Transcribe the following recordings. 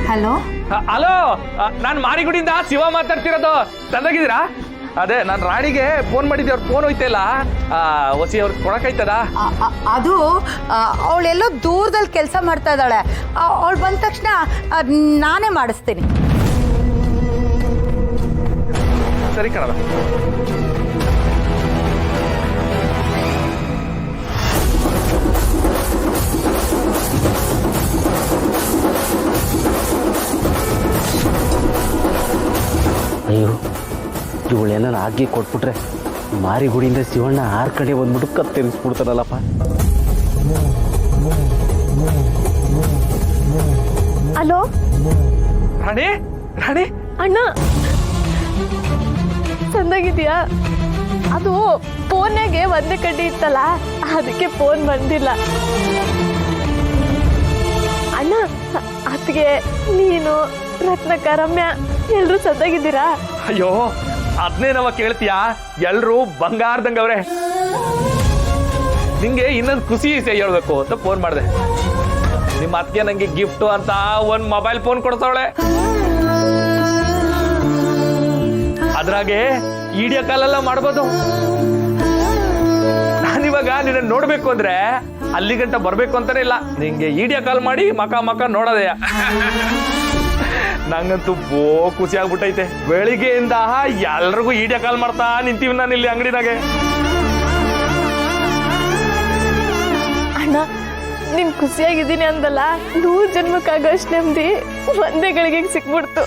Hello hello, ನಾನು ಮಾರಿಗುಡಿಯಿಂದ ಶಿವ ಮಾತಾಡ್ತಿರೋದು. ತಂದಾಗಿದ್ದೀರಾ? ಅದೇ ನಾನು ರಾಣಿಗೆ ಫೋನ್ ಮಾಡಿದ್ದೆ, ಅವ್ರ ಫೋನ್ ಹೋಯ್ತಲ್ಲ, ಹೊಸಿ ಅವ್ರಿಗೆ ಕೊಡಕೈತದ? ಅದು ಅವಳೆಲ್ಲೋ ದೂರದಲ್ಲಿ ಕೆಲಸ ಮಾಡ್ತಾ ಇದ್ದಾಳೆ. ಅವಳು ಬಂದ ತಕ್ಷಣ ನಾನೇ ಮಾಡಿಸ್ತೀನಿ. ಸರಿ ಕಣವ. ಅಯ್ಯೋ, ಇವಳೇನಾರು ಆಗಿ ಕೊಟ್ಬಿಟ್ರೆ ಮಾರಿಗುಡಿಯಿಂದ ಶಿವಣ್ಣ 6 ಕಡೆ ಬಂದ್ಬಿಟ್ಟು ಕತ್ತೆರಿಸ್ಬಿಡ್ತಾರಲ್ಲಪ್ಪ. ಹಲೋ ರಾಣಿ, ರಾಣಿ ಅಣ್ಣ, ಚಂದಾಗಿದ್ಯಾ? ಅದು ಫೋನ್ಯಾಗೆ ಒಂದೇ ಕಡ್ಡಿ ಇತ್ತಲ್ಲ, ಅದಕ್ಕೆ ಫೋನ್ ಬಂದಿಲ್ಲ. ಅಣ್ಣ, ಅದಕ್ಕೆ ನೀನು ರತ್ನಕ್ಕ, ರಮ್ಯಾ ಎಲ್ರು ಚಂದಾಗಿದ್ದೀರಾ? ಅಯ್ಯೋ, ಅದನ್ನೇ ನಾವ ಕೇಳ್ತೀಯಾ? ಎಲ್ರು ಬಂಗಾರದಂಗವ್ರೆ. ನಿಂಗೆ ಇನ್ನೊಂದು ಖುಷಿ ಹೇಳ್ಬೇಕು ಅಂತ ಫೋನ್ ಮಾಡಿದೆ. ನಿಮ್ಮ ಅತ್ತಿಗೆ ನಂಗೆ ಗಿಫ್ಟ್ ಅಂತ ಒಂದು ಮೊಬೈಲ್ ಫೋನ್ ಕೊಡ್ತಾವಳೆ. ಅದ್ರಾಗೆ ವಿಡಿಯೋ ಕಾಲೆಲ್ಲ ಮಾಡ್ಬೋದು. ನಾನಿವಾಗ ನಿನ್ನ ನೋಡ್ಬೇಕು ಅಂದ್ರೆ ಅಲ್ಲಿ ಗಂಟ ಬರ್ಬೇಕು ಅಂತಾನೆ ಇಲ್ಲ, ನಿಂಗೆ ವಿಡಿಯೋ ಕಾಲ್ ಮಾಡಿ ಮಕ ನೋಡೋದೆಯ. ನಂಗಂತೂ ಬೋ ಖುಷಿ ಆಗ್ಬಿಟ್ಟೈತೆ. ಬೆಳಿಗ್ಗೆಯಿಂದ ಎಲ್ರಿಗೂ ವಿಡಿಯೋ ಕಾಲ್ ಮಾಡ್ತಾ ನಿಂತೀವಿ ನಾನು ಇಲ್ಲಿ ಅಂಗಡಿನಾಗೆ. ಅಣ್ಣ, ನೀನ್ ಖುಷಿಯಾಗಿದ್ದೀನಿ ಅಂದಲ್ಲ, 100 ಜನ್ಮಕ್ಕಾಗಷ್ಟು ನೆಮ್ಮದಿ ಒಂದೇ ಗಳಿಗೆಗೆ ಸಿಕ್ಬಿಡ್ತು.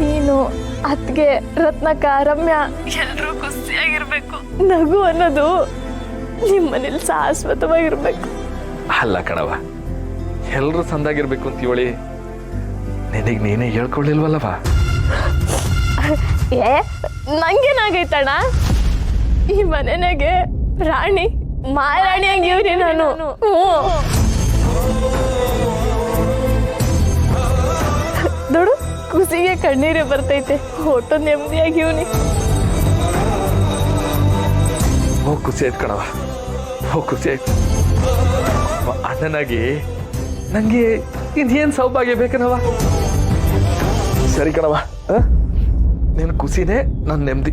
ನೀನು, ಅತ್ಗೆ, ರತ್ನಕ್ಕ, ರಮ್ಯಾ ಎಲ್ರೂ ಖುಷಿಯಾಗಿರ್ಬೇಕು. ನಗು ಅನ್ನೋದು ನಿಮ್ಮ ಮನೇಲಿ ಶಾಶ್ವತವಾಗಿರ್ಬೇಕು. ಅಲ್ಲ ಕಣವ, ಎಲ್ರು ಸಂದಾಗಿರ್ಬೇಕು ಅಂತ ಹೇಳಿ ನಿನಗೆ ನೀನೇ ಹೇಳ್ಕೊಳ್ಳಿಲ್ವಲ್ಲವ? ನಂಗೇನಾಗೈತಣ್ಣ, ಈ ಮನೆನಾಗೆ ರಾಣಿ ಮಾರಾಣಿ ಆಗಿವ್ರಿ ನಾನು. ನೋಡು, ಖುಷಿಗೆ ಕಣ್ಣೀರೇ ಬರ್ತೈತೆ. ಒಟ್ಟು ನೆಮ್ಮದಿಯಾಗಿವ್ನಿ. ಹೋಗಿ ಖುಷಿ ಆಯ್ತು ಕಣವ, ಹೋಗಿ ಖುಷಿ ಆಯ್ತು. ಅಣ್ಣನಾಗಿ ನಂಗೆ ಇನ್ನೇನು ಸೌಭಾಗ್ಯ ಬೇಕನವ? ಸರಿ ಕಣವ, ನಿನ್ನ ಖುಷಿನೇ ನನ್ನ ನೆಮ್ಮದಿ.